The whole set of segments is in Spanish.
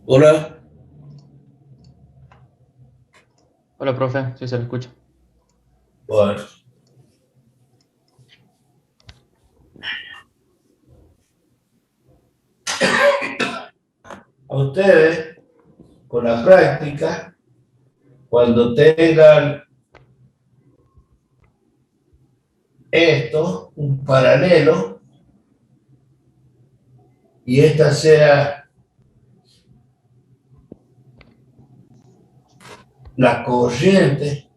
Hola, Hola, profe, sí se lo escucha. bueno, a ustedes con la práctica, cuando tengan esto, un paralelo, y esta sea la corriente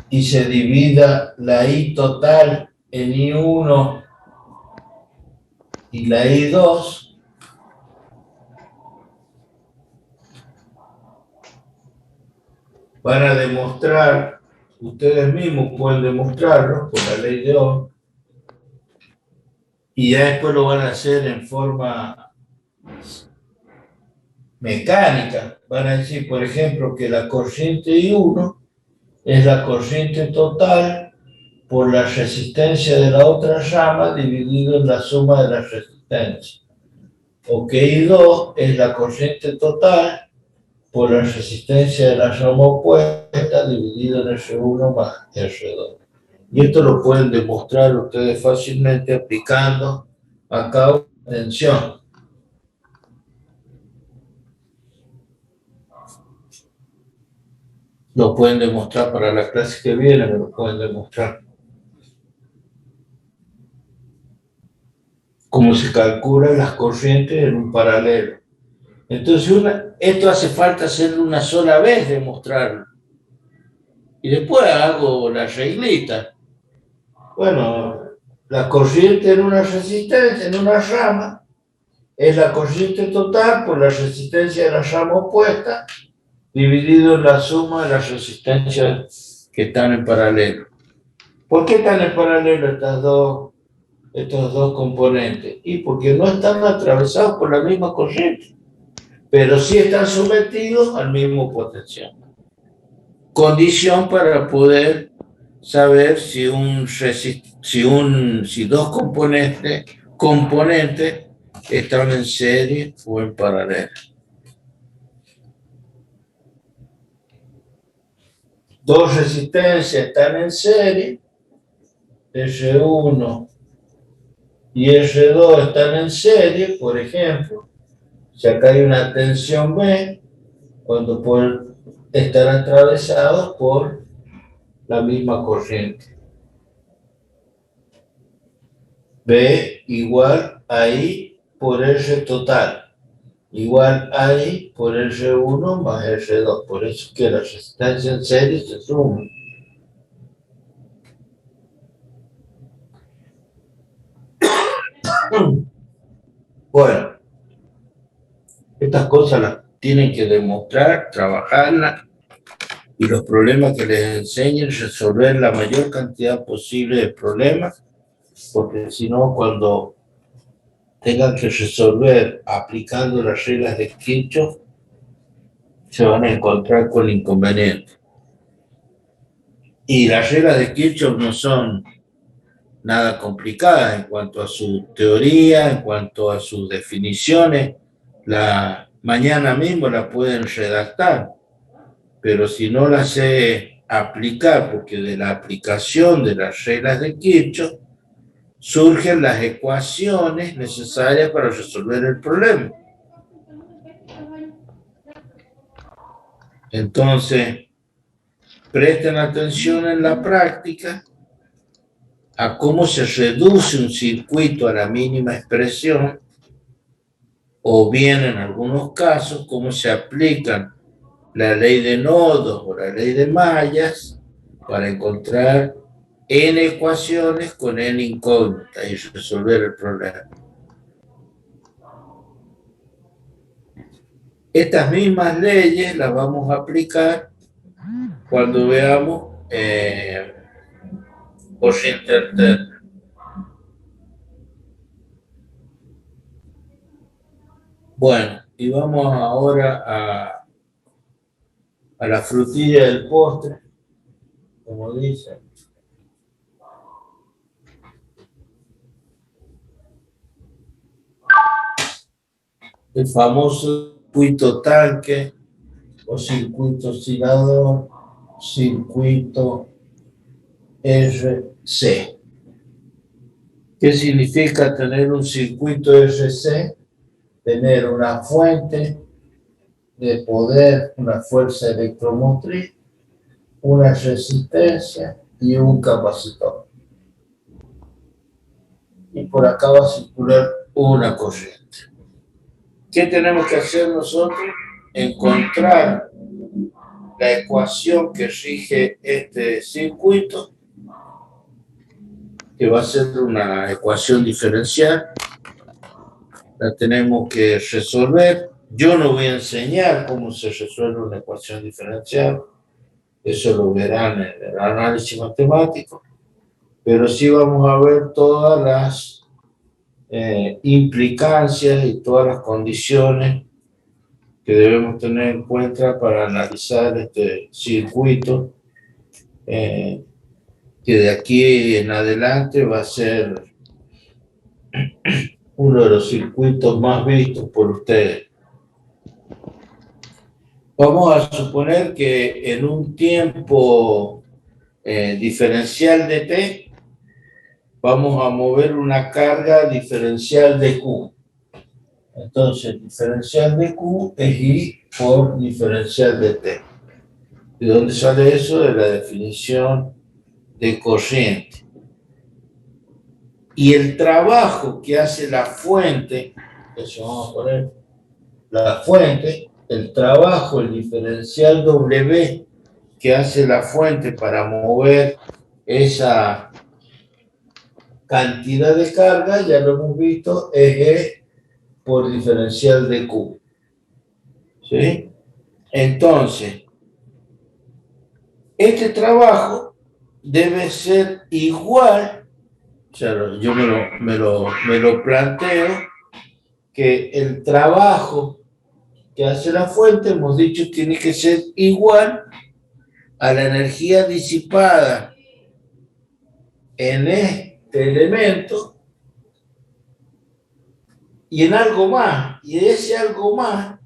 y se divida la I total en I1 y la I2, van a demostrar, ustedes mismos pueden demostrarlo por la ley de Ohm, y ya después lo van a hacer en forma mecánica. Van a decir, por ejemplo, que la corriente I1 es la corriente total por la resistencia de la otra rama dividido en la suma de las resistencias. O que I2 es la corriente total por la resistencia de la rama opuesta dividido en R1 más R2. Y esto lo pueden demostrar ustedes fácilmente aplicando acá tensión. Lo pueden demostrar para la clase que viene, lo pueden demostrar. Cómo se calculan las corrientes en un paralelo. Entonces, esto hace falta hacerlo una sola vez, demostrarlo. Y después hago la reglita. Bueno, la corriente en una resistencia, en una rama, es la corriente total por la resistencia de la rama opuesta, dividido en la suma de las resistencias que están en paralelo. ¿Por qué están en paralelo estos dos componentes? Y porque no están atravesados por la misma corriente, pero sí están sometidos al mismo potencial. Condición para poder saber si dos componentes están en serie o en paralelo. Dos resistencias están en serie, R1 y R2 están en serie, por ejemplo. Si acá hay una tensión B, cuando estar atravesados por la misma corriente. B igual a I por R total, igual a I por R1 más R2. Por eso que la resistencia en serie se suma. Bueno, estas cosas las tienen que demostrar, trabajarlas, y los problemas que les enseñen, resolver la mayor cantidad posible de problemas, porque si no, cuando tengan que resolver aplicando las reglas de Kirchhoff, se van a encontrar con inconvenientes. Y las reglas de Kirchhoff no son nada complicadas en cuanto a su teoría, en cuanto a sus definiciones. Mañana mismo la pueden redactar, pero si no las sé aplicar, porque de la aplicación de las reglas de Kirchhoff surgen las ecuaciones necesarias para resolver el problema. Entonces, presten atención en la práctica a cómo se reduce un circuito a la mínima expresión, o bien en algunos casos cómo se aplican la ley de nodos o la ley de mallas para encontrar n ecuaciones con n incógnitas y resolver el problema. Estas mismas leyes las vamos a aplicar cuando veamos corriente alterna. Bueno, y vamos ahora a la frutilla del postre, como dice. el famoso circuito tanque o circuito oscilador, circuito RC. ¿Qué significa tener un circuito RC? Tener una fuente de poder, una fuerza electromotriz, una resistencia y un capacitor. Y por acá va a circular una corriente. ¿Qué tenemos que hacer nosotros? Encontrar la ecuación que rige este circuito, que va a ser una ecuación diferencial. La tenemos que resolver. Yo no voy a enseñar cómo se resuelve una ecuación diferencial, eso lo verán en el análisis matemático, pero sí vamos a ver todas las implicancias y todas las condiciones que debemos tener en cuenta para analizar este circuito, que de aquí en adelante va a ser uno de los circuitos más vistos por ustedes. Vamos a suponer que en un tiempo diferencial de t, vamos a mover una carga diferencial de Q. Entonces, diferencial de Q es I por diferencial de T. ¿De dónde sale eso? De la definición de corriente. Y el trabajo que hace la fuente, eso vamos a poner, la fuente, el trabajo, el diferencial W que hace la fuente para mover esa cantidad de carga, ya lo hemos visto, es E por diferencial de Q. ¿Sí? Entonces, este trabajo debe ser igual, o sea, yo me lo planteo, que el trabajo que hace la fuente, hemos dicho, tiene que ser igual a la energía disipada en este elemento y en algo más. Y de ese algo más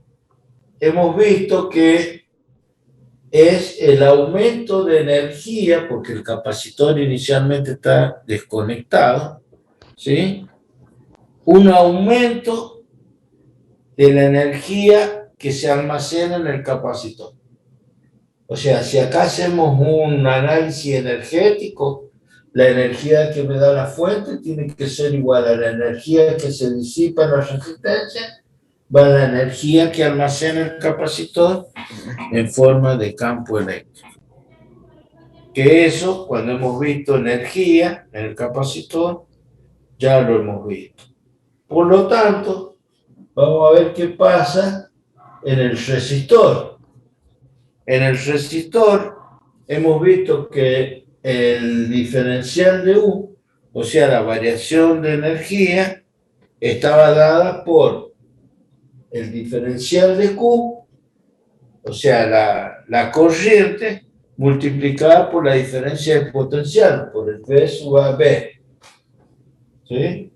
hemos visto que es el aumento de energía, porque el capacitor inicialmente está desconectado, ¿sí? Un aumento de la energía que se almacena en el capacitor. O sea, si acá hacemos un análisis energético, la energía que me da la fuente tiene que ser igual a la energía que se disipa en la resistencia, va a la energía que almacena el capacitor en forma de campo eléctrico. Que eso, cuando hemos visto energía en el capacitor, ya lo hemos visto. Por lo tanto, vamos a ver qué pasa en el resistor. En el resistor hemos visto que el diferencial de U, o sea, la variación de energía, estaba dada por el diferencial de Q, o sea, la corriente, multiplicada por la diferencia de potencial, por el V sub AB. ¿Sí?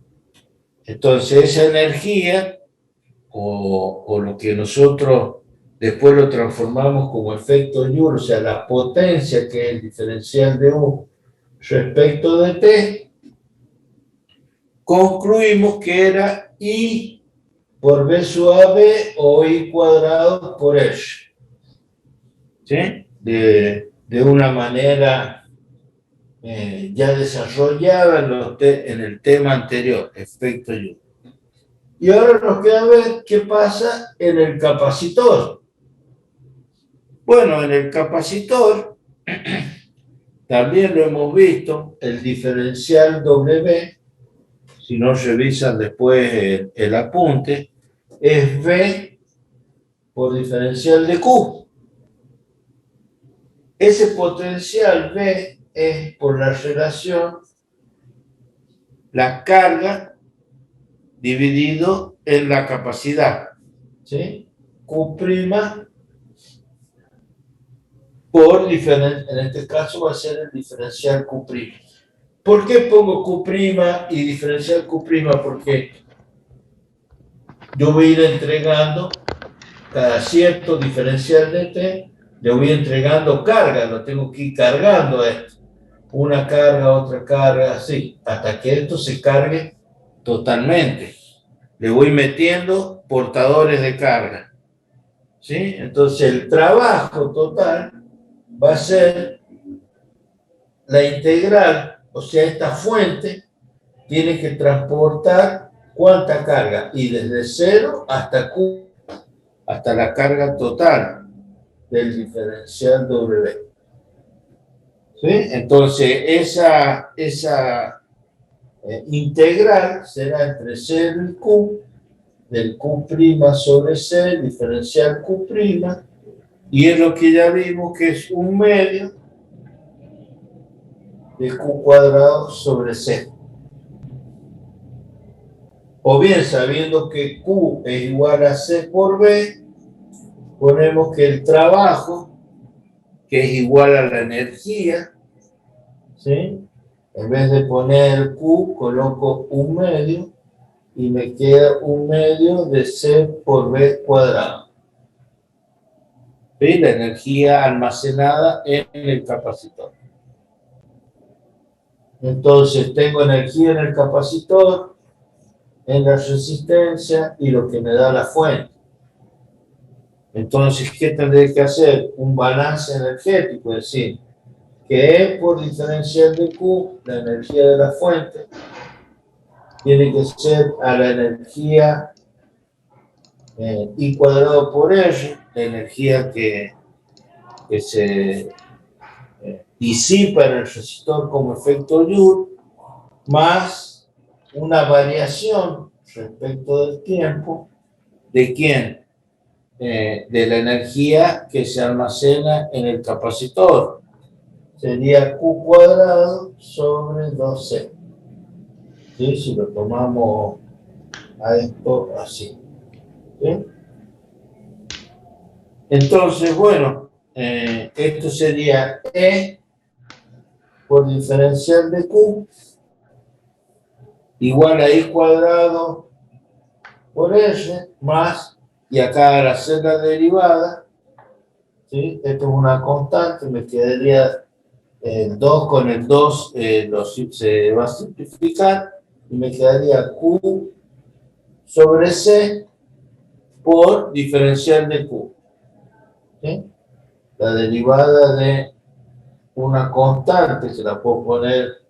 Entonces, esa energía, o lo que nosotros después lo transformamos como efecto Joule, o sea, la potencia que es el diferencial de U respecto de T, concluimos que era I por V sub AB o I cuadrado por H. ¿Sí? De una manera ya desarrollada en el tema anterior, efecto Joule. Y ahora nos queda ver qué pasa en el capacitor. Bueno, en el capacitor también lo hemos visto, el diferencial W, si no revisan después el apunte, es V por diferencial de Q. Ese potencial V es por la relación la carga dividido en la capacidad, ¿sí? Q' por diferencia, en este caso va a ser el diferencial Q'. ¿Por qué pongo Q' y diferencial Q'? Porque yo voy a ir entregando cada cierto diferencial de T, le voy entregando carga, lo tengo que ir cargando a esto. Una carga, otra carga, así, hasta que esto se cargue totalmente. Le voy metiendo portadores de carga, ¿sí? Entonces el trabajo total va a ser la integral, o sea, esta fuente tiene que transportar cuánta carga, y desde 0 hasta Q, hasta la carga total del diferencial W. ¿Sí? Entonces, esa integral será entre 0 y Q, del Q' sobre C, diferencial Q', y es lo que ya vimos que es 1/2 de Q cuadrado sobre C. O bien, sabiendo que Q es igual a C por B, ponemos que el trabajo, que es igual a la energía, ¿sí? En vez de poner Q, coloco 1/2 y me queda 1/2 de C por B cuadrado. ¿Sí? La energía almacenada en el capacitor. Entonces, tengo energía en el capacitor, en la resistencia y lo que me da la fuente. Entonces, ¿qué tendré que hacer? Un balance energético, es decir, que E por diferencial de Q, la energía de la fuente, tiene que ser a la energía I cuadrado por R, la energía que se disipa en el resistor como efecto Joule, más una variación respecto del tiempo, ¿de quién? De la energía que se almacena en el capacitor. Sería Q cuadrado sobre 2C. ¿Sí? Si lo tomamos a esto así. ¿Sí? Entonces, bueno, esto sería E por diferencial de Q igual a I cuadrado por R más, y acá al hacer la derivada, ¿sí? Esto es una constante, me quedaría 2 con el 2 se va a simplificar y me quedaría Q sobre C por diferencial de Q. ¿Sí? La derivada de una constante, se la puedo poner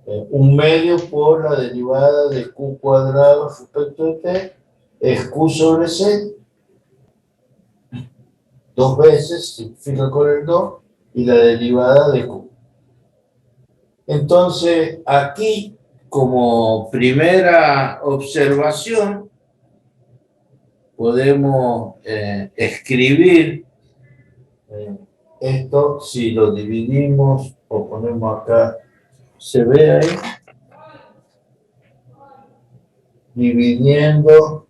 1/2 por la derivada de Q cuadrado respecto de T, es Q sobre C, 2 veces, simplifica con el 2, y la derivada de Q. Entonces, aquí, como primera observación, podemos escribir esto, si lo dividimos o ponemos acá, se ve ahí, dividiendo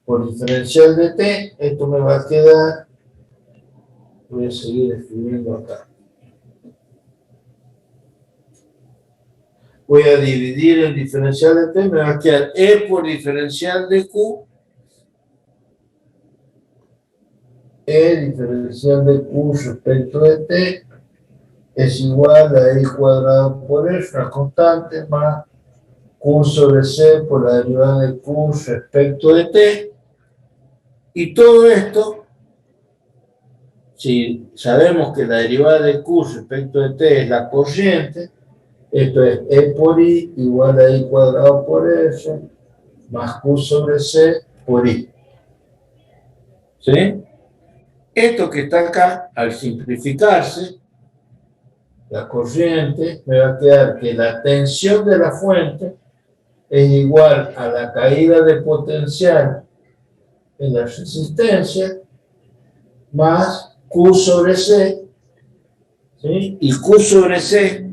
por diferencial de T, esto me va a quedar, voy a seguir escribiendo acá. Voy a dividir el diferencial de T, me va a quedar E por diferencial de Q, E diferencial de Q respecto de T, es igual a I cuadrado por R, una constante, más Q sobre C por la derivada de Q respecto de T. Y todo esto, si sabemos que la derivada de Q respecto de T es la corriente, esto es E por I igual a I cuadrado por F más Q sobre C por I. ¿Sí? Esto que está acá, al simplificarse, la corriente, me va a quedar que la tensión de la fuente es igual a la caída de potencial en la resistencia más Q sobre C, ¿sí? Y Q sobre C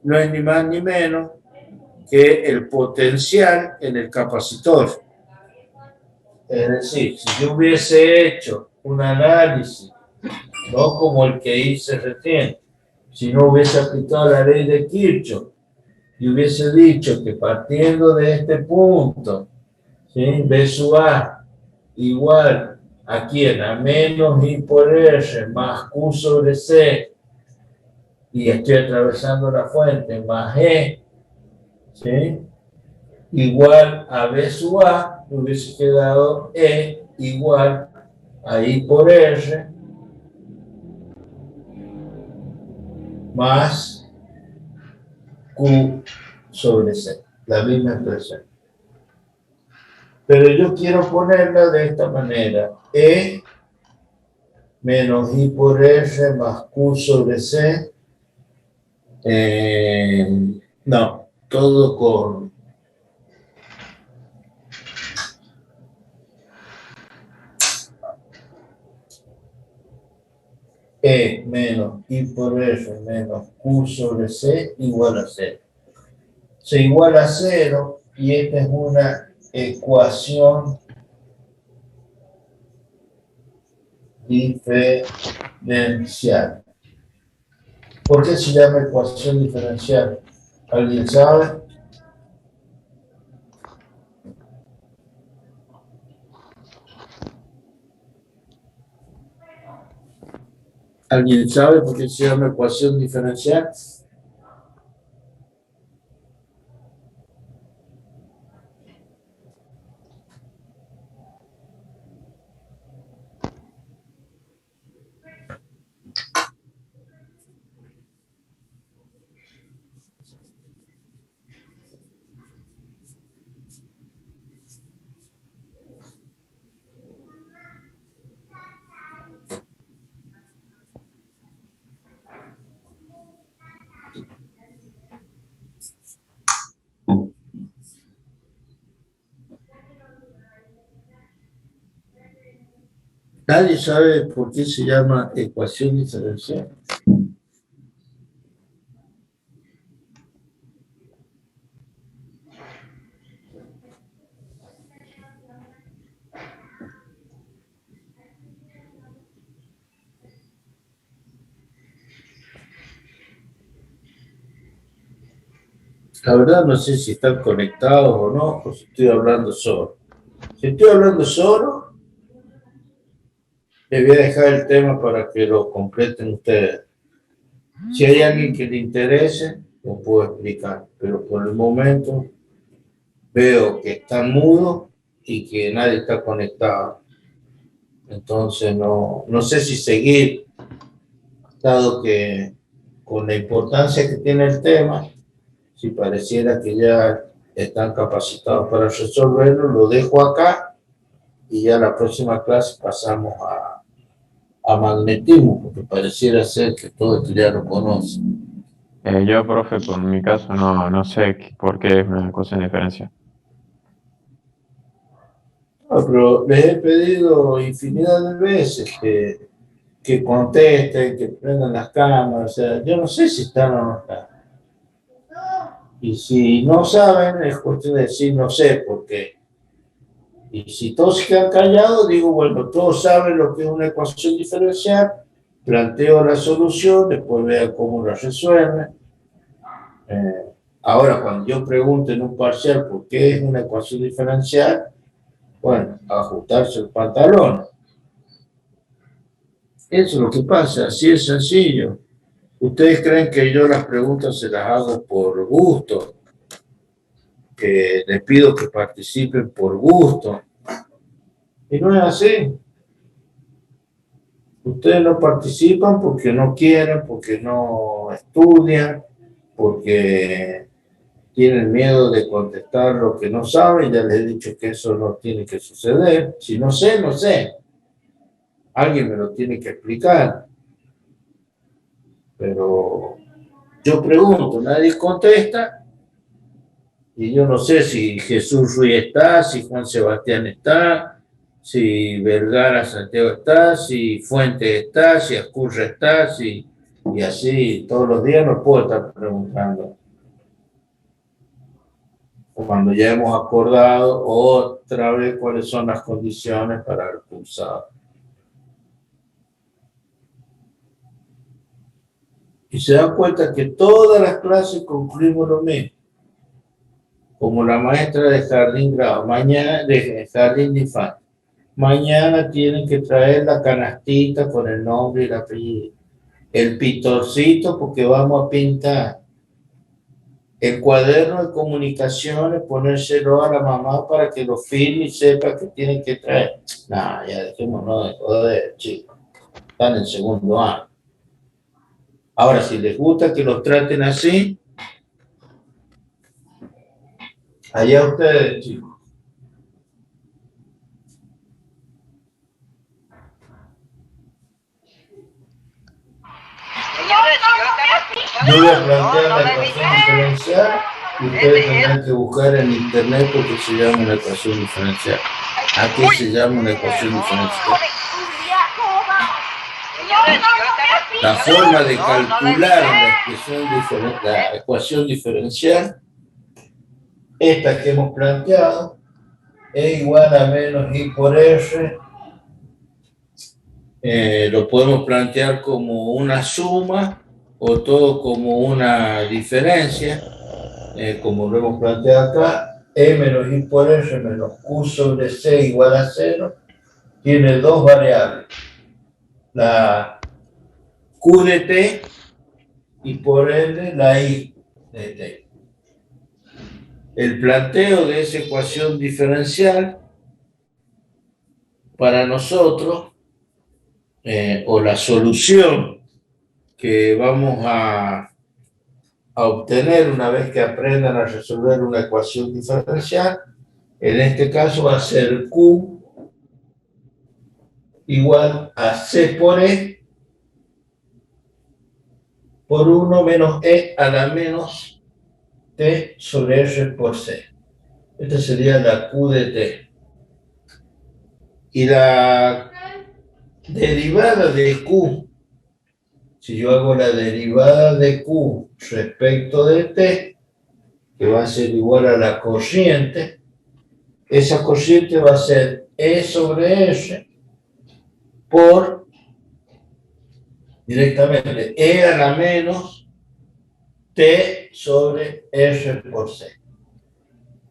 no es ni más ni menos que el potencial en el capacitor. Es decir, si yo hubiese hecho un análisis, no como el que hice recién, si no hubiese aplicado la ley de Kirchhoff y hubiese dicho que partiendo de este punto, ¿sí? B sub A igual a quién, a menos I por R más Q sobre C, y estoy atravesando la fuente, más E, ¿sí? Igual a B sub A, hubiese quedado E igual a I por R más Q sobre C, la misma expresión. Pero yo quiero ponerla de esta manera, E menos I por R más Q sobre C, no, todo con E menos I por R menos Q sobre C igual a 0. Se iguala a 0 y esta es una ecuación diferencial. ¿Por qué se llama ecuación diferencial? ¿Alguien sabe? ¿Alguien sabe por qué se llama ecuación diferencial? Nadie sabe por qué se llama ecuación diferencial. La verdad no sé si están conectados o no, o si estoy hablando solo. Si estoy hablando solo, les voy a dejar el tema para que lo completen ustedes. Si hay alguien que le interese, lo puedo explicar, pero por el momento veo que están mudos y que nadie está conectado. Entonces no sé si seguir, dado que con la importancia que tiene el tema, si pareciera que ya están capacitados para resolverlo, lo dejo acá y ya la próxima clase pasamos a magnetismo, porque pareciera ser que todo esto ya lo conocen. Yo, profe, por mi caso no sé por qué es una cosa en diferencia. Pero les he pedido infinidad de veces que contesten, que prendan las cámaras, o sea, yo no sé si están o no están. Y si no saben, es cuestión de decir no sé por qué. Y si todos se quedan callados, digo, bueno, todos saben lo que es una ecuación diferencial, planteo la solución, después vean cómo la resuelven. Ahora, cuando yo pregunto en un parcial por qué es una ecuación diferencial, bueno, ajustarse el pantalón. Eso es lo que pasa, así es sencillo. ¿Ustedes creen que yo las preguntas se las hago por gusto? Que les pido que participen por gusto. Y no es así. Ustedes no participan porque no quieren, porque no estudian, porque tienen miedo de contestar lo que no saben. Ya les he dicho que eso no tiene que suceder. Si no sé, no sé. Alguien me lo tiene que explicar. Pero yo pregunto, nadie contesta. Y yo no sé si Jesús Ruiz está, si Juan Sebastián está, si Vergara Santiago está, si Fuentes está, si Ascurra está, y así todos los días nos puedo estar preguntando. Cuando ya hemos acordado otra vez cuáles son las condiciones para el cursado. Y se dan cuenta que todas las clases concluimos lo mismo. como la maestra de jardín grado, mañana de jardín de infantes. Mañana tienen que traer la canastita con el nombre y el apellido. El pitorcito porque vamos a pintar. El cuaderno de comunicaciones, ponérselo a la mamá para que lo firme y sepa que tienen que traer. No, ya dejémonos de joder, chicos. Están en segundo año. Ahora, si les gusta que los traten así, allá ustedes, chicos. Yo voy a plantear la ecuación diferencial y ustedes tendrán que buscar en internet porque se llama una ecuación diferencial. ¿A qué se llama una ecuación diferencial? La forma de calcular la ecuación diferencial, esta que hemos planteado, es igual a menos I por R. Lo podemos plantear como una suma o todo como una diferencia, como lo hemos planteado acá. E menos I por R menos Q sobre C igual a 0. Tiene dos variables. La Q de T y por ende la I de T. El planteo de esa ecuación diferencial para nosotros, o la solución que vamos a obtener una vez que aprendan a resolver una ecuación diferencial, en este caso va a ser Q igual a C por E por 1 menos E a la menos T sobre R por C. Esta sería la Q de T. Y la derivada de Q, si yo hago la derivada de Q respecto de T, que va a ser igual a la corriente, esa corriente va a ser E sobre R por, directamente, E a la menos T sobre R por C.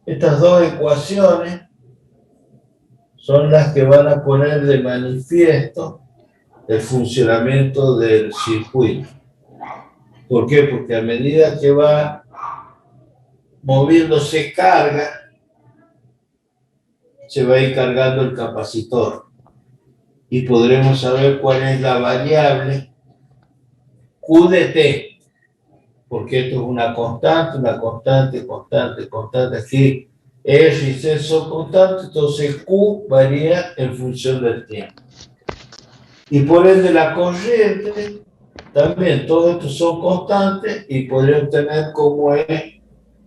Estas dos ecuaciones son las que van a poner de manifiesto el funcionamiento del circuito. ¿Por qué? Porque a medida que va moviéndose carga, se va a ir cargando el capacitor. Y podremos saber cuál es la variable Q de T, porque esto es una constante, constante. Aquí R y C son constantes, entonces Q varía en función del tiempo. Y por ende la corriente, también todos estos son constantes y podría obtener cómo es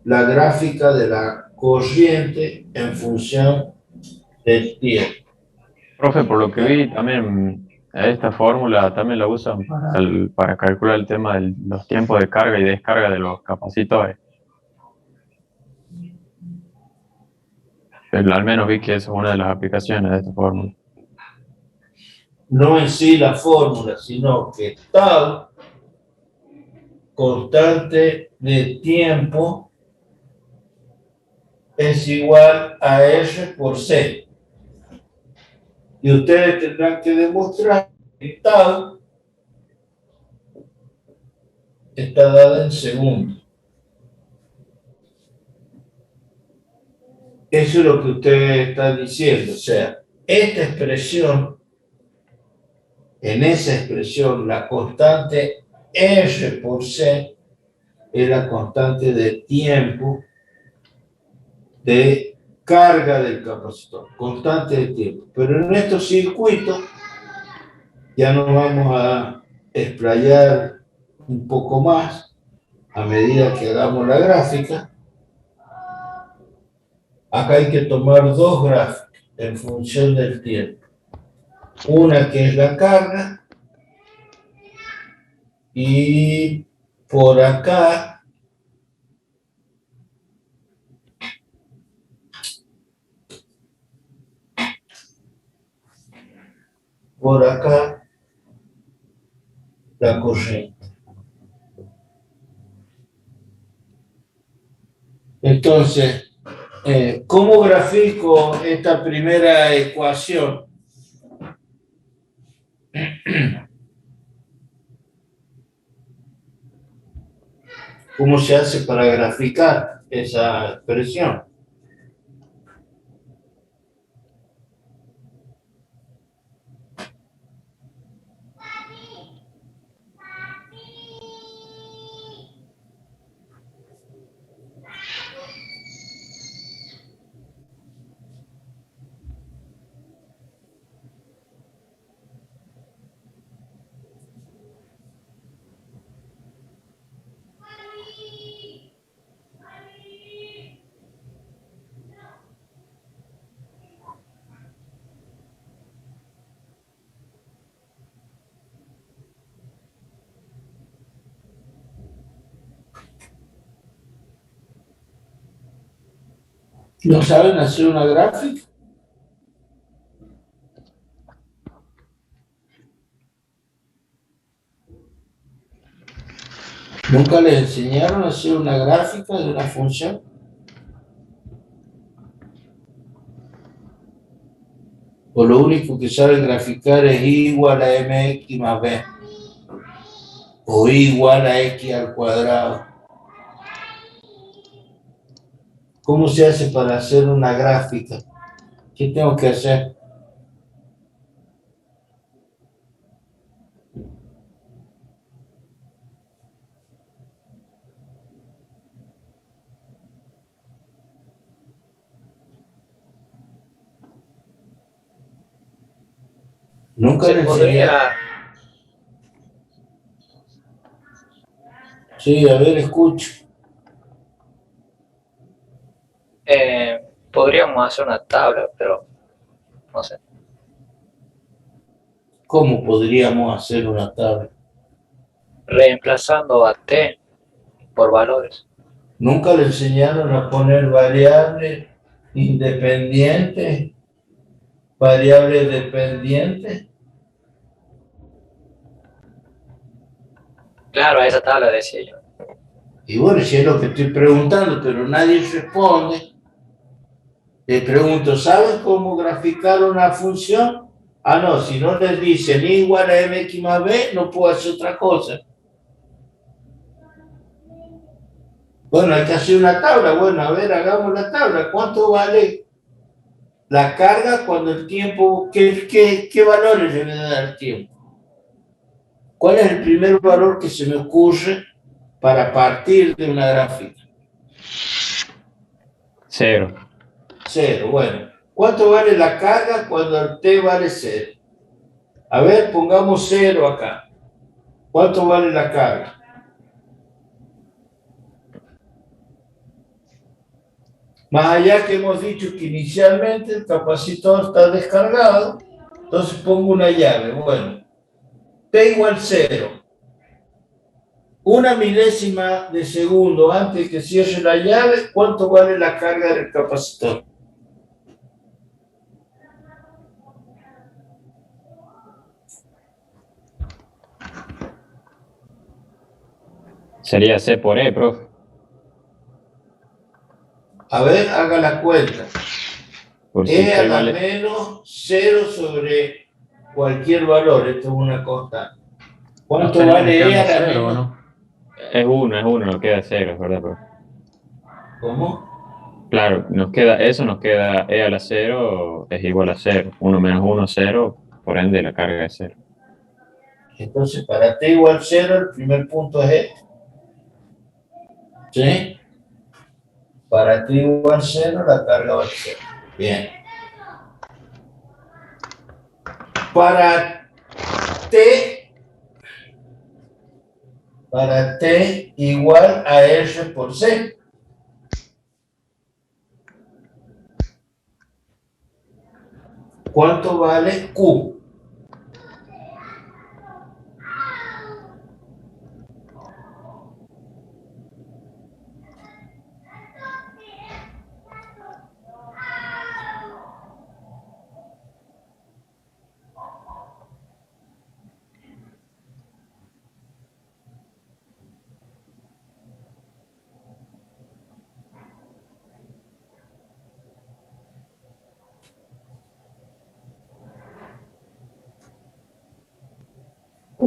la gráfica de la corriente en función del tiempo. Profe, por lo que vi, también esta fórmula también la usan para calcular el tema de los tiempos de carga y descarga de los capacitores. Pero al menos vi que esa es una de las aplicaciones de esta fórmula. No en sí la fórmula, sino que tau, constante de tiempo, es igual a R por C. Y ustedes tendrán que demostrar que tau está dada en segundos. Eso es lo que ustedes están diciendo. O sea, esta expresión, en esa expresión, la constante R por C es la constante de tiempo de carga del capacitor, constante de tiempo. Pero en estos circuitos ya nos vamos a explayar un poco más a medida que hagamos la gráfica. Acá hay que tomar dos gráficas en función del tiempo. Una que es la carga y por acá la corriente. Entonces, ¿Cómo grafico esta primera ecuación? ¿Cómo se hace para graficar esa expresión? ¿No saben hacer una gráfica? ¿Nunca les enseñaron a hacer una gráfica de una función? ¿O lo único que saben graficar es y igual a mx más b? ¿O y igual a x al cuadrado? ¿Cómo se hace para hacer una gráfica? ¿Qué tengo que hacer? Nunca Se le enseñaron. podría, Sí, a ver, escucho. podríamos hacer una tabla, pero no sé. ¿Cómo podríamos hacer una tabla? Reemplazando a t por valores. Nunca le enseñaron a poner variables independientes, variables dependientes. Claro, a esa tabla decía yo. Y bueno, si es lo que estoy preguntando, pero nadie responde, le pregunto, ¿saben cómo graficar una función? Ah, no, si no les dicen y igual a mx más b, no puedo hacer otra cosa. Bueno, hay que hacer una tabla. Bueno, a ver, hagamos la tabla. ¿Cuánto vale la carga cuando el tiempo, qué valores le voy a dar el tiempo? ¿Cuál es el primer valor que se me ocurre para partir de una gráfica? 0. Cero. Bueno, ¿cuánto vale la carga cuando el t vale cero? A ver, pongamos cero acá. ¿Cuánto vale la carga? Más allá que hemos dicho que inicialmente el capacitor está descargado, entonces pongo una llave. Bueno, t igual cero. Una milésima de segundo antes que cierre la llave, ¿cuánto vale la carga del capacitor? Sería C por E, profe. A ver, haga la cuenta. Por si E a T la vale. menos 0 sobre cualquier valor. Esto es una constante. Nos ¿Cuánto estaríamos vale E quedando a la 0, ¿o menos? no? Es uno, nos queda 0, es verdad, profe. ¿Cómo? Claro, nos queda E a la 0 es igual a 0. 1 menos 1, 0, por ende la carga es 0. Entonces, para t igual 0, el primer punto es este. ¿Sí? Para t igual 0, la carga va a ser 0. Bien. Para t, para t igual a r por c. ¿Cuánto vale q?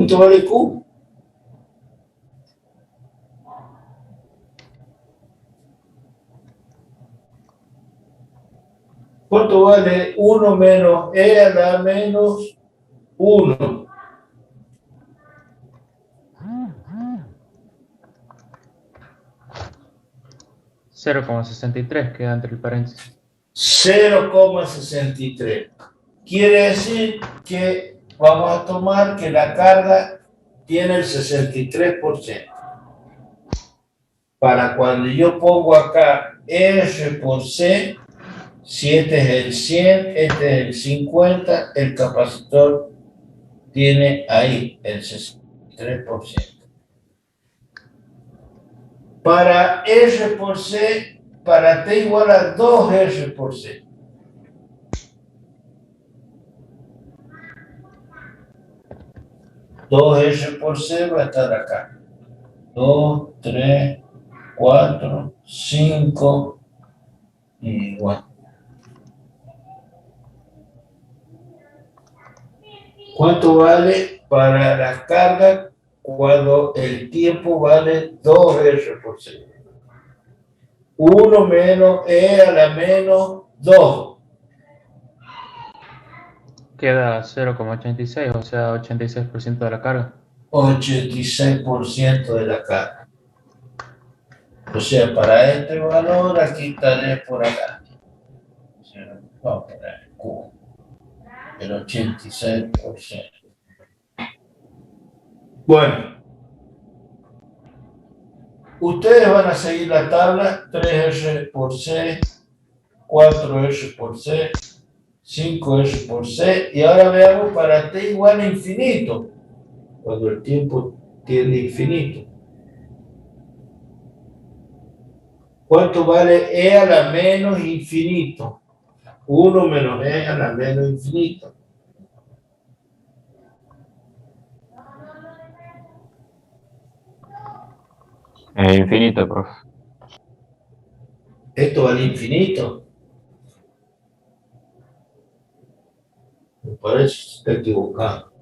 ¿Cuánto vale Q? ¿Cuánto vale 1 menos E a la menos 1? 0,63 queda entre el paréntesis. 0,63. Quiere decir que vamos a tomar que la carga tiene el 63%. Para cuando yo pongo acá R por C, si este es el 100, este es el 50, el capacitor tiene ahí el 63%. Para R por C, para T igual a 2R por C. Dos R por C va a estar acá. 2, 3, 4, 5 y bueno. ¿Cuánto vale para la carga cuando el tiempo vale 2R por C? 1 menos E a la menos 2. Queda 0,86, o sea, 86% de la carga. 86% de la carga. O sea, para este valor aquí estaré por acá. O sea, vamos a poner Q. El 86%. Bueno, ustedes van a seguir la tabla 3R por C, 4R por C, 5R por C, y ahora veamos para T igual a infinito, cuando el tiempo tiende infinito. ¿Cuánto vale E a la menos infinito? 1 menos E a la menos infinito. Infinito, profe. ¿Esto vale infinito? Me parece que está equivocado.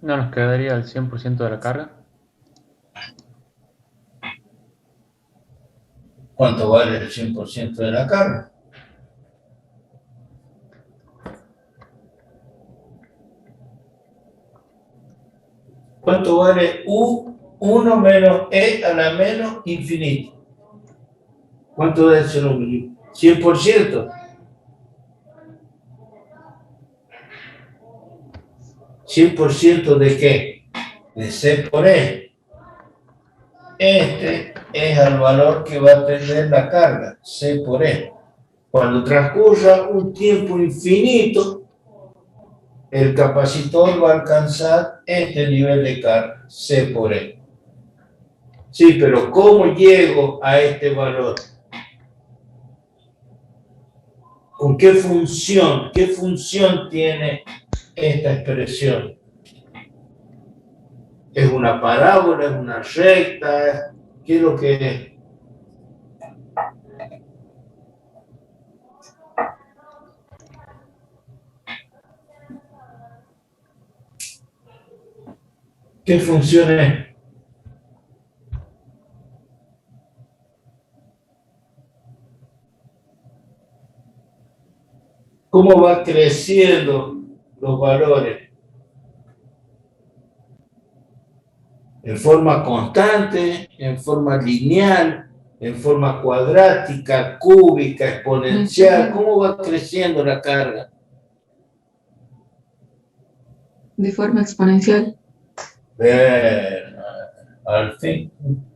¿No nos quedaría el 100% de la carga? ¿Cuánto vale el 100% de la carga? ¿Cuánto vale U1 menos E a la menos infinito? ¿Cuánto debe ser un 100%? 100% de qué? De C por E. Este es el valor que va a tener la carga, C por E. Cuando transcurra un tiempo infinito, el capacitor va a alcanzar este nivel de carga, C por E. Sí, pero ¿cómo llego a este valor? ¿Con qué función? ¿Qué función tiene esta expresión? ¿Es una parábola? ¿Es una recta? ¿Qué es lo que es? ¿Qué función es? ¿Cómo va creciendo los valores? ¿En forma constante? ¿En forma lineal? ¿En forma cuadrática, cúbica, exponencial? ¿Cómo va creciendo la carga? De forma exponencial. Al fin,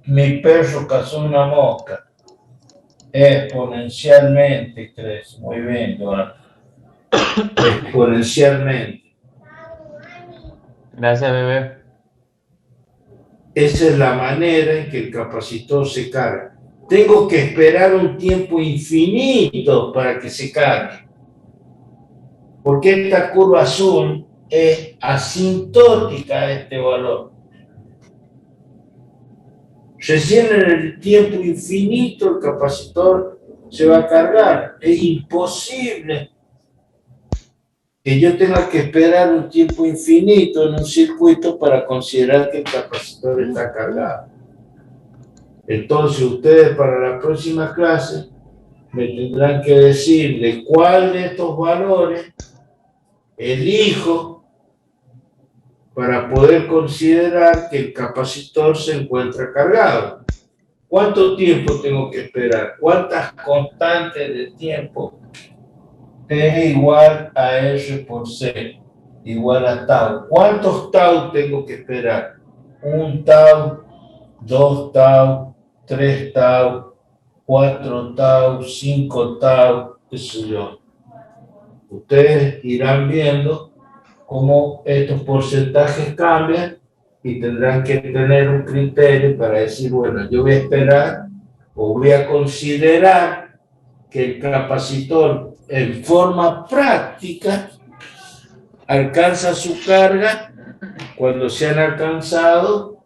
mi perro cazó una mosca. Exponencialmente crece. Muy bien, Joan. Exponencialmente. Gracias, bebé. Esa es la manera en que el capacitor se carga. Tengo que esperar un tiempo infinito para que se cargue. Porque esta curva azul es asintótica a este valor. Recién en el tiempo infinito el capacitor se va a cargar. Es imposible que yo tenga que esperar un tiempo infinito en un circuito para considerar que el capacitor está cargado. Entonces ustedes para la próxima clase me tendrán que decir de cuál de estos valores elijo para poder considerar que el capacitor se encuentra cargado. ¿Cuánto tiempo tengo que esperar? ¿Cuántas constantes de tiempo? T igual a R por C, igual a tau. ¿Cuántos tau tengo que esperar? 1 tau, 2 tau, 3 tau, 4 tau, 5 tau, qué sé yo. Ustedes irán viendo cómo estos porcentajes cambian y tendrán que tener un criterio para decir, bueno, yo voy a esperar o voy a considerar que el capacitor en forma práctica alcanza su carga cuando se han alcanzado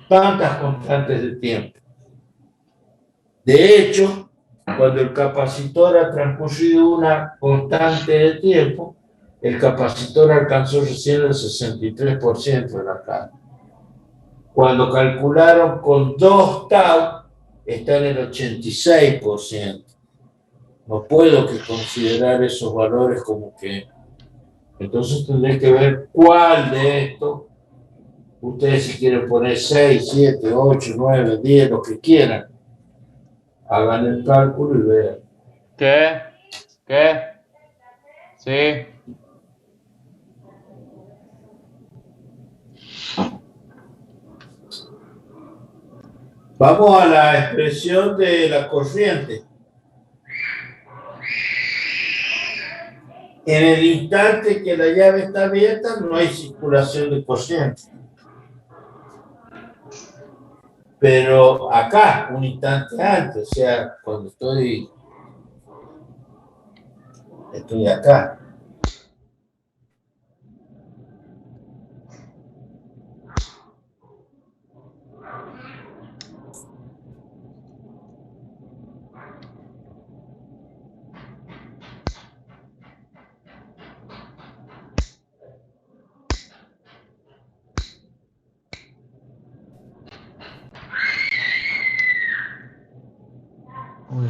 tantas constantes de tiempo. De hecho, cuando el capacitor ha transcurrido una constante de tiempo, el capacitor alcanzó recién el 63% de la carga. Cuando calcularon con 2 tau, está en el 86%. No puedo que considerar esos valores como que... Entonces tendré que ver cuál de estos, ustedes si quieren poner 6, 7, 8, 9, 10, lo que quieran, hagan el cálculo y vean. ¿Qué? ¿Qué? Sí. Vamos a la expresión de la corriente. En el instante que la llave está abierta, no hay circulación de corriente. Pero acá, un instante antes, o sea, cuando estoy acá. Uy,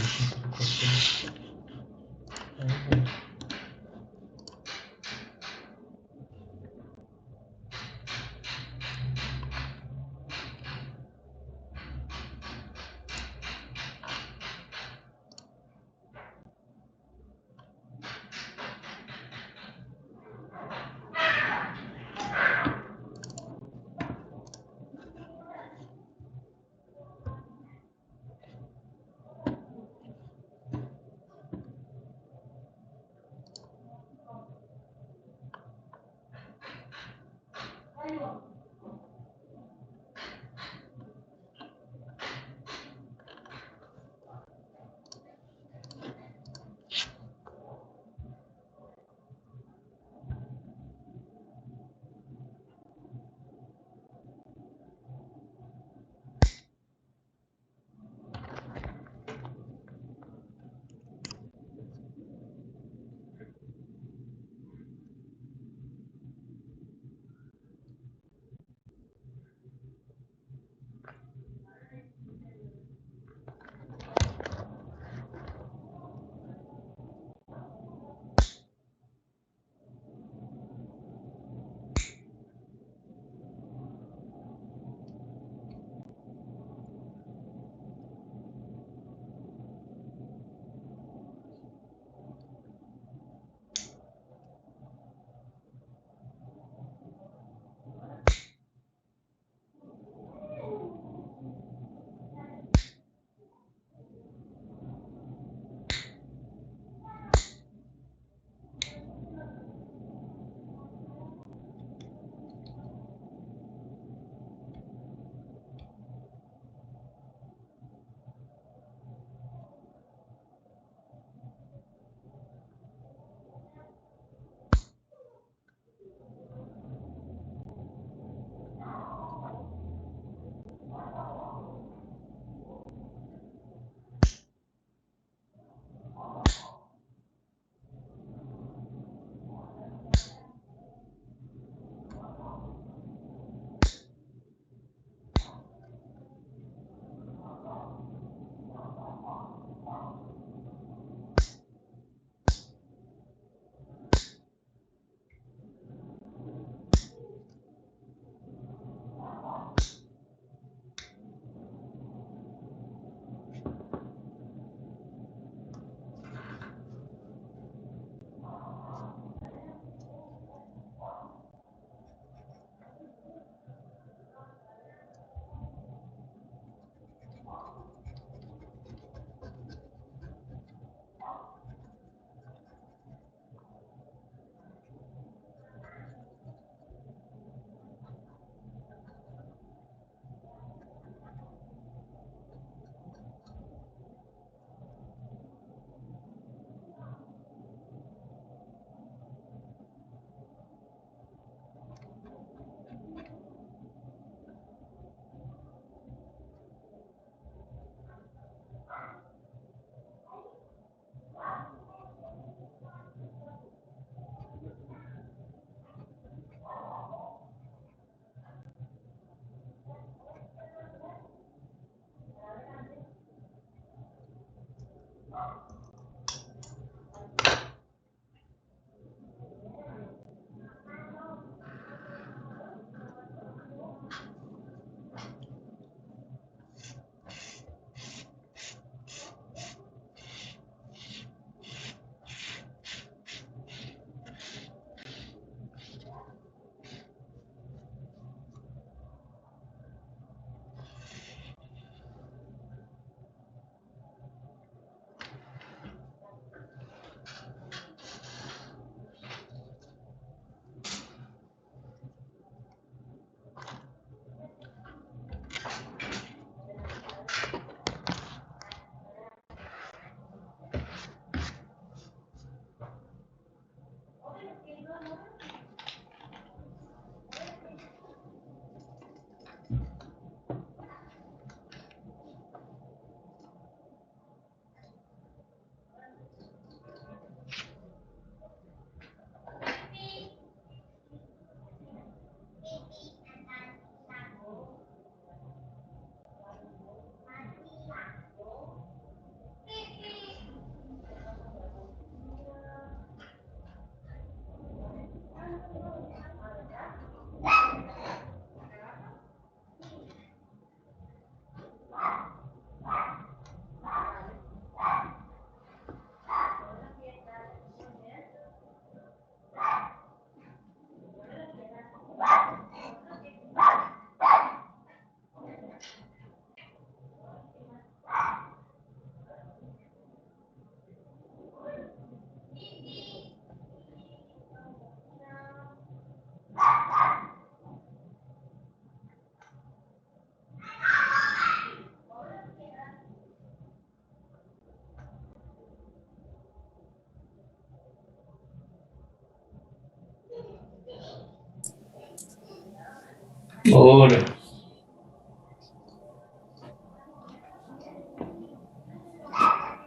Ahora,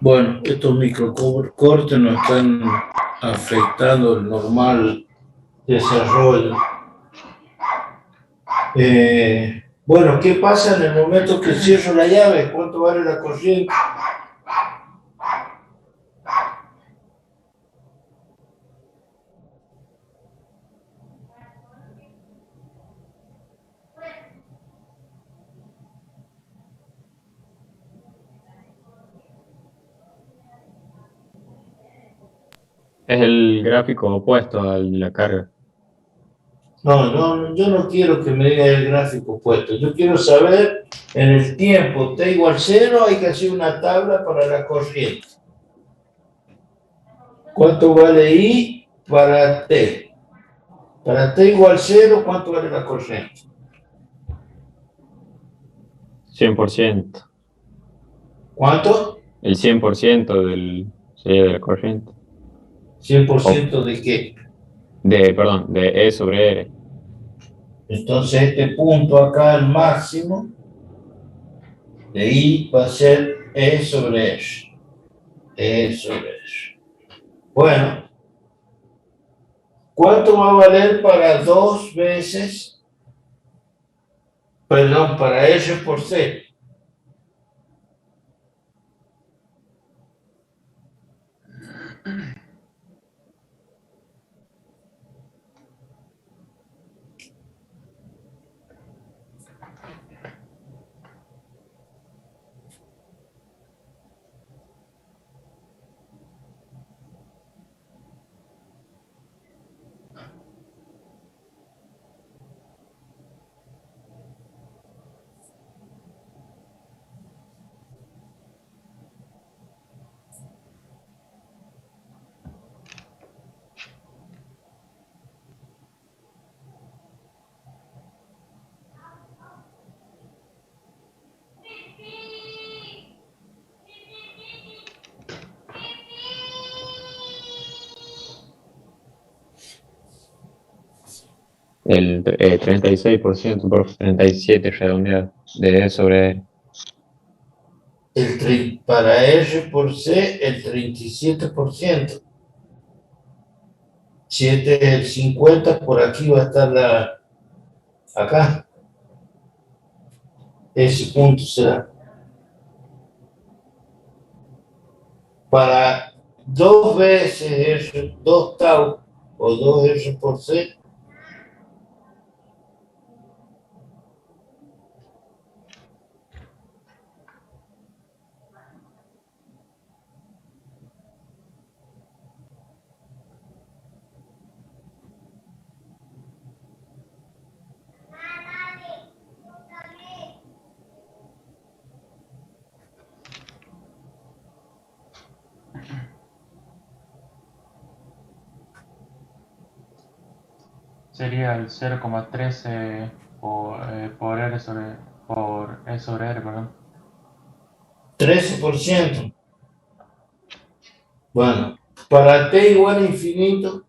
bueno, estos microcortes nos están afectando el normal desarrollo. Bueno, ¿qué pasa en el momento que cierro la llave? ¿Cuánto vale la corriente? Es el gráfico opuesto a la carga. No, yo no quiero que me diga el gráfico puesto. Yo quiero saber en el tiempo t igual 0, hay que hacer una tabla para la corriente. ¿Cuánto vale I para t? Para t igual 0, ¿cuánto vale la corriente? 100%. ¿Cuánto? El 100% de la corriente. ¿100% de qué? Perdón, de E sobre R. Entonces este punto acá, el máximo de I va a ser E sobre R. E sobre R. Bueno, ¿cuánto va a valer para 2 veces? Perdón, para R por C. El 36% por 37 redondeado de E sobre R. Para R por C, el 37%. Si este es el 50, por aquí va a estar acá. Ese punto será. para 2 veces R, 2 tau o 2R por C, Sería el 0,13 por R por E sobre R, perdón. 13%. Bueno, para t igual a infinito,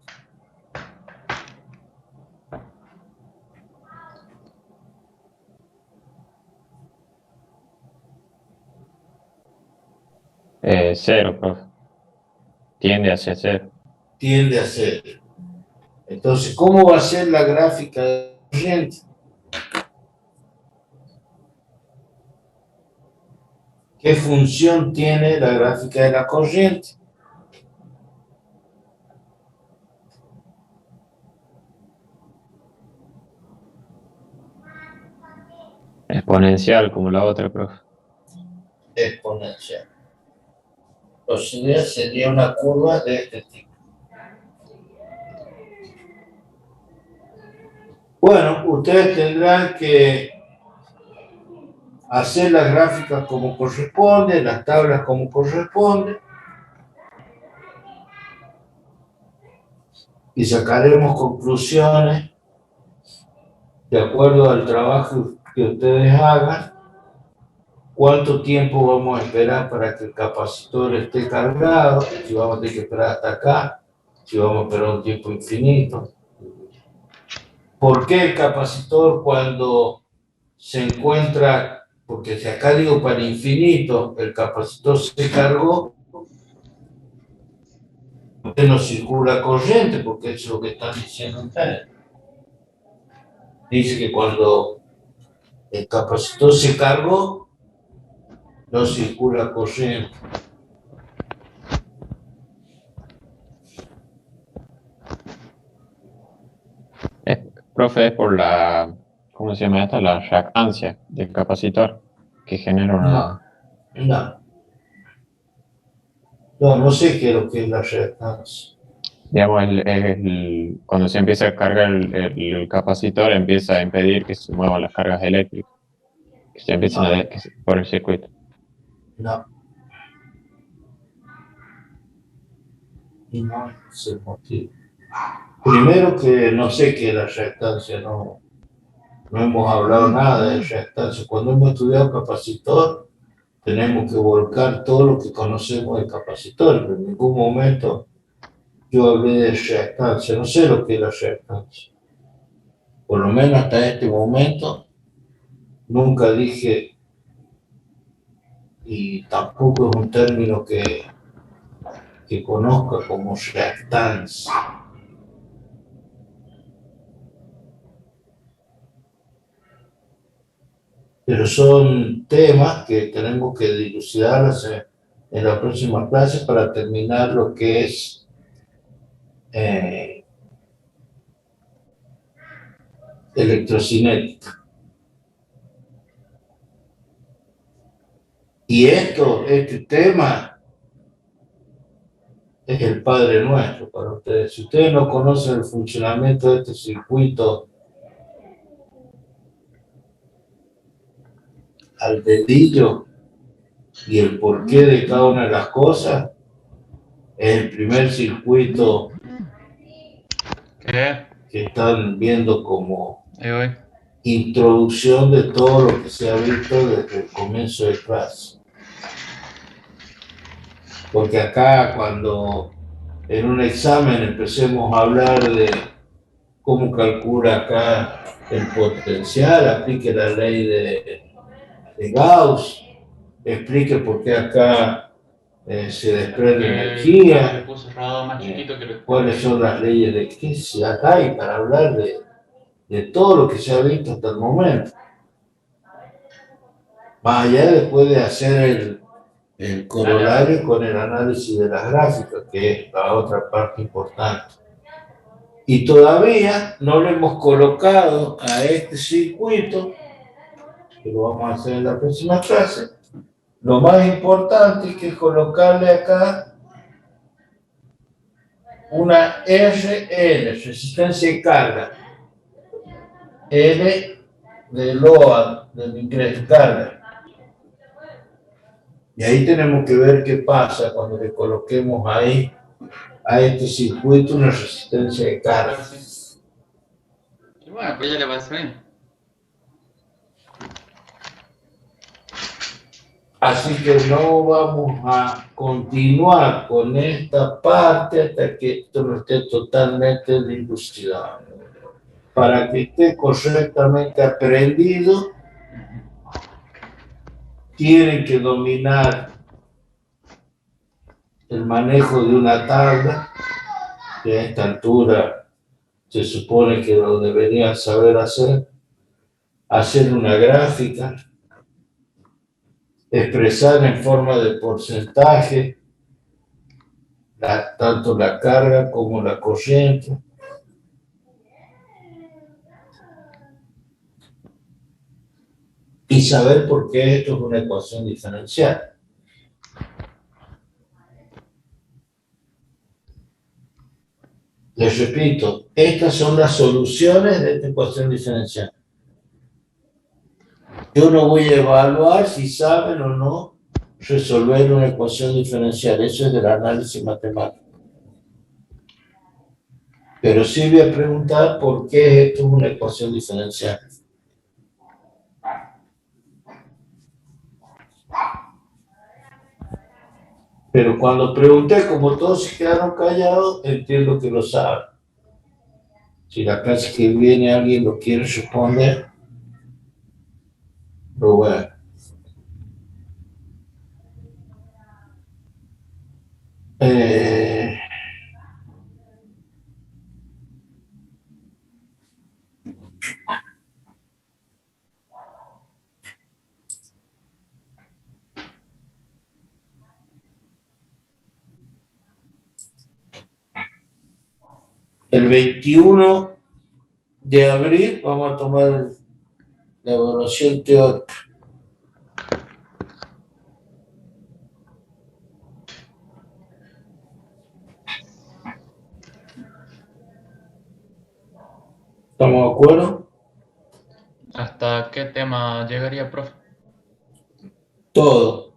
Cero, profe. Tiende hacia cero. tiende a ser. Entonces, ¿cómo va a ser la gráfica de la corriente? ¿Qué función tiene la gráfica de la corriente? Exponencial como la otra, profe. Exponencial. O sea, sería una curva de este tipo. Bueno, ustedes tendrán que hacer las gráficas como corresponde, las tablas como corresponde, y sacaremos conclusiones de acuerdo al trabajo que ustedes hagan. ¿Cuánto tiempo vamos a esperar para que el capacitor esté cargado? Si vamos a tener que esperar hasta acá, si vamos a esperar un tiempo infinito. ¿Por qué el capacitor cuando se encuentra, porque si acá digo para infinito, el capacitor se cargó, no circula corriente, porque eso es lo que están diciendo ustedes. Dice que cuando el capacitor se cargó, no circula corriente. Profe, es por la, ¿cómo se llama esta? La reactancia del capacitor que genera una... No sé qué es lo que es la reactancia. Digamos, cuando se empieza a cargar el capacitor, empieza a impedir que se muevan las cargas eléctricas, que se empiecen por el circuito. No es el motivo. Primero que no sé qué es la reactancia, no hemos hablado nada de reactancia. Cuando hemos estudiado capacitor, tenemos que volcar todo lo que conocemos de capacitor, pero en ningún momento yo hablé de reactancia, no sé lo que es la reactancia. Por lo menos hasta este momento, nunca dije, y tampoco es un término que conozca como reactancia. Pero son temas que tenemos que dilucidar en la próxima clase para terminar lo que es electrocinética. Y este tema es el Padre Nuestro para ustedes. Si ustedes no conocen el funcionamiento de este circuito al dedillo y el porqué de cada una de las cosas, es el primer circuito ¿Qué? que están viendo como Ahí voy. introducción de todo lo que se ha visto desde el comienzo de clase. Porque acá cuando en un examen empecemos a hablar de cómo calcula acá el potencial, aplique la ley de Gauss, explique por qué acá se desprende energía, Le puse rodado más chiquito que lo... cuáles son las leyes de física acá hay para hablar de todo lo que se ha visto hasta el momento. Más allá después de hacer el corolario con el análisis de las gráficas, que es la otra parte importante. Y todavía no le hemos colocado a este circuito, que lo vamos a hacer en la próxima clase, lo más importante que es colocarle acá una RL, resistencia de carga, L de load, del ingreso de carga. Y ahí tenemos que ver qué pasa cuando le coloquemos ahí a este circuito una resistencia de carga. Y bueno, pues ya le va a salir. Así que no vamos a continuar con esta parte hasta que esto no esté totalmente dilucidado. Para que esté correctamente aprendido, tienen que dominar el manejo de una tabla, que a esta altura se supone que lo deberían saber hacer una gráfica, expresar en forma de porcentaje tanto la carga como la corriente. Y saber por qué esto es una ecuación diferencial. Les repito, estas son las soluciones de esta ecuación diferencial. Yo no voy a evaluar si saben o no resolver una ecuación diferencial. Eso es del análisis matemático. Pero sí voy a preguntar por qué esto es una ecuación diferencial. Pero cuando pregunté, como todos se quedaron callados, entiendo que lo saben. Si la clase que viene alguien lo quiere responder, lo voy a... El 21 de abril vamos a tomar la evaluación teórica. ¿Estamos de acuerdo? ¿Hasta qué tema llegaría, profe? Todo.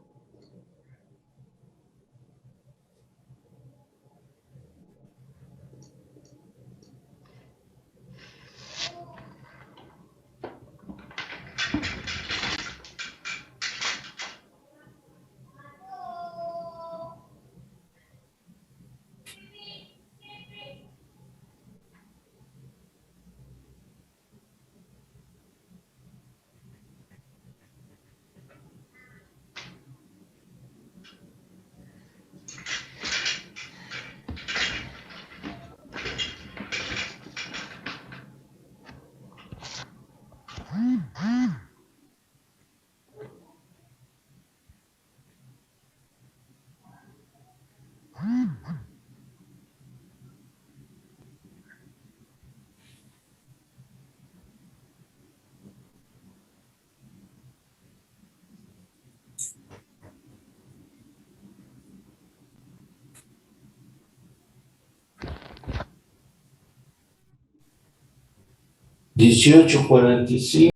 Dieciocho 45.